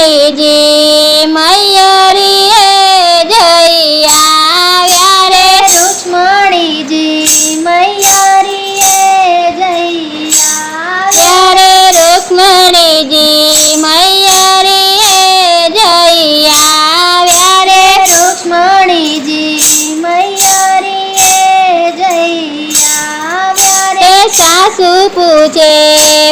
રૂક્ષ્મણીજી મૈયરીએ જઈ આવ્યા રે રૂક્ષ્મણીજી મૈયરીએ જઈ આવ્યા રે રૂક્ષ્મણીજી મૈયરીએ જઈ આવ્યા રે રૂક્ષ્મણીજી મૈયરીએ જઈ આવ્યા રે સાસુ પૂછે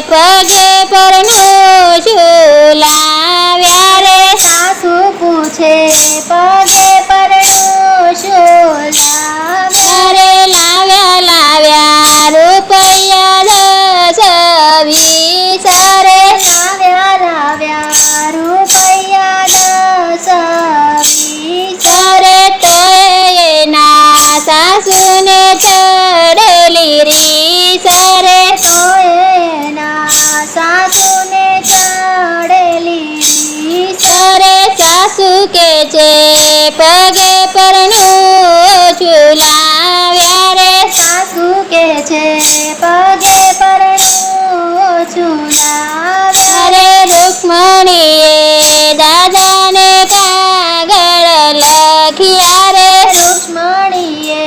પગે પરનું શું લાવ્યા રે સાસુ પૂછે પગે પરનું શું લાવ્યા રે લાવ્યા રૂપિયા 10 20 રે લાવ્યા રૂપિયા 10 20 રે તો એના સાસુને ચડેલી રીસ રે તો એના સાસુને ચડેલી રીસ રે સાસુ કે છે પગે પરનું શું લાવ્યા રે સાસુ કે છે પગે પરનું છું લાવ્યા રે રૂક્ષ્મણીએ દાદાને કાગળ લખ્યા રે રૂક્ષ્મણીએ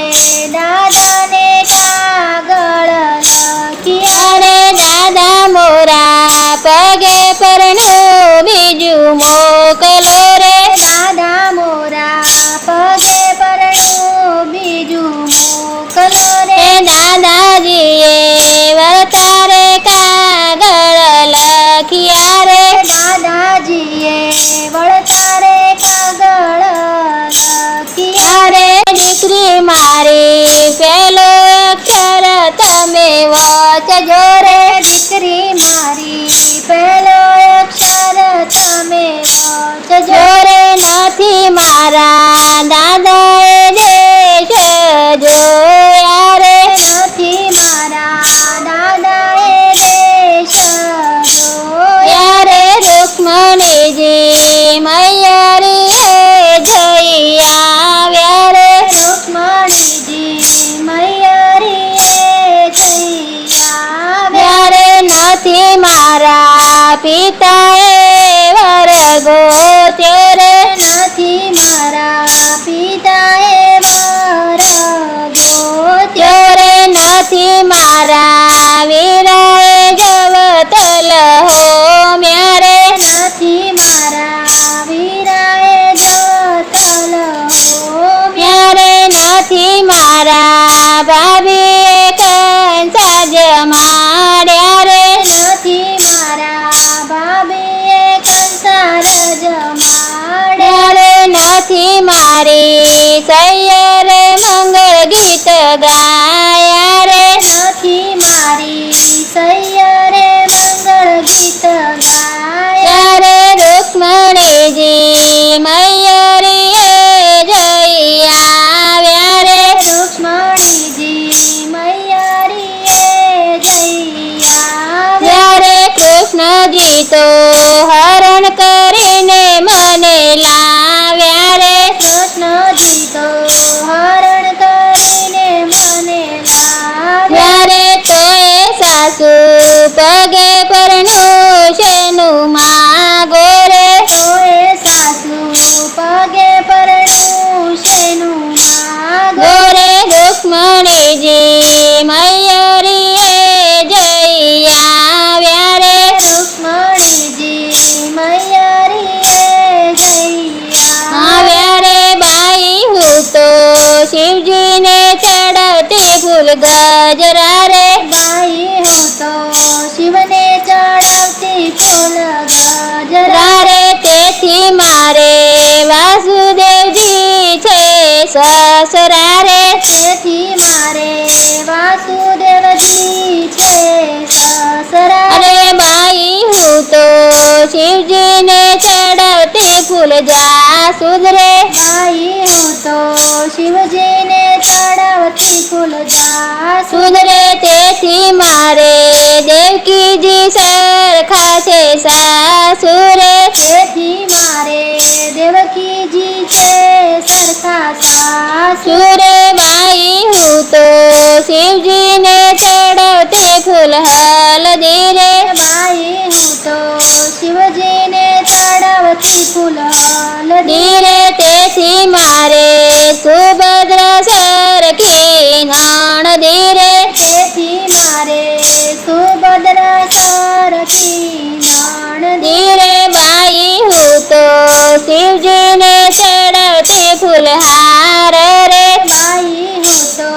દાદાને કાગળ લખ્યા રે દાદા મોરા પગે પરનું બીજું મોકલો રે દાદા મોરા પગે પરનું બીજું મોકલો રે દાદાજીએ વરતારે કાગળ લખ્યા રે દાદાજીએ વળતારે કાગળ લખ્યા રે દીકરી મારી પેલો અક્ષર તમે વાંચજો રે દીકરી મારી પેલો અક્ષર તમે વાંચજો જોરે નથી મારા દાદાએ દેશ જોયા રે નથી મારા દાદાએ દેશ જોયા રે રૂક્ષ્મણીજી મૈયરીએ જઈ આવ્યા રે રૂક્ષ્મણીજી મૈયરીએ જઈ આવ્યા રે નથી મારા પિતાએ વરગો તેરે નથી મારા પિતાએ વરગો રે નથી મારા વીરાએ જવતલ હો મ્યારે નથી મારા વીરાએ જતલ મ્યારે નથી મારા ભાભીએ કંસા જમાડ્યા રે નથી મારા ભાભીએ કંસાર જમાડ્યા રે નથી મારી સૈયરે મંગળ ગીત ગાયા રે નથી મારી સૈયરે મંગળ ગીત ગાયા રે રૂક્ષ્મણીજી મૈયરીએ જઈ આવ્યા રે રૂક્ષ્મણીજી મૈયરીએ જઈ આવ્યા રે કૃષ્ણજી તો હરણ કરીને મને લાવ્યા રે કૃષ્ણજી તો હરણ કરીને મને લાવ્યા રે તોય સાસુ પગે પરનું શેનું માગો રે તોય સાસુ પગે પરનું શેનું માગો રે રૂક્ષ્મણીજી મૈયરીએ જઈ આવ્યા રે રૂક્ષ્મણીજી મૈયરીએ જઈ આવ્યા રે બાઈ હું તો શિવજીને ચડતી ફૂલ ગજરા રે બાઈ હું તો શિવને ચડાવતી ફૂલ ગજરા રે તેથી મારે વાસુદેવજી છે સસરા રે તેથી મારે વાસુદેવજી છે સસરા અરે બાઈ હું તો શિવજીને ચડાવતી ફૂલ જાસૂદ રે બાઈ હું તો શિવજીને ચડાવતી ફૂલ જાસૂદ સુધરે તેથી મારે દેવકીજી સરખા છે સાસુરે તેથી મારે દેવકીજી છે સરખા સાસુરે સુરે બાઈ હું તો શિવજીને ચડાવતી ફૂલ હલદી રે બાઈ હું તો શિવજીને ચડાવતી ફૂલ હલદી ધીરે તેથી મારે સુભદ્રા સરખી નાણ ધીરે તેથી મારે સુભદ્રા સરખી નાણ ધીરે બાઈ હું તો શિવજીને ચડાવતી ફૂલહાર રે માઈ હું તો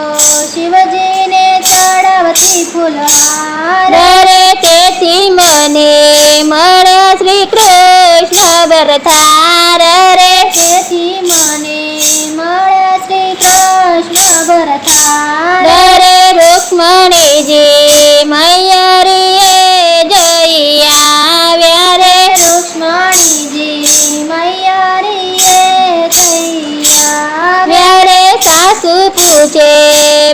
શિવજીને ચડાવતી ફૂલહાર રે તેથી મને મળ્યા શ્રી કૃષ્ણ ભરથાર રે તેથી મને મળ્યા શ્રી કૃષ્ણ ભરથાર રે રૂક્ષ્મણીજી મૈયરીએ જઈ આવ્યા રે રૂક્ષ્મણીજી મૈયારીએ થઈ આવ્યા રે સાસુ પૂછે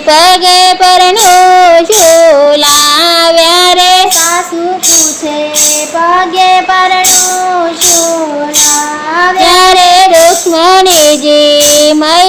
પગે પરનું શું લાવ્યા રે સાસુ પૂછે પગે પરણું શું લાવ્યા ત્યારે રૂક્ષ્મણીજી મૈ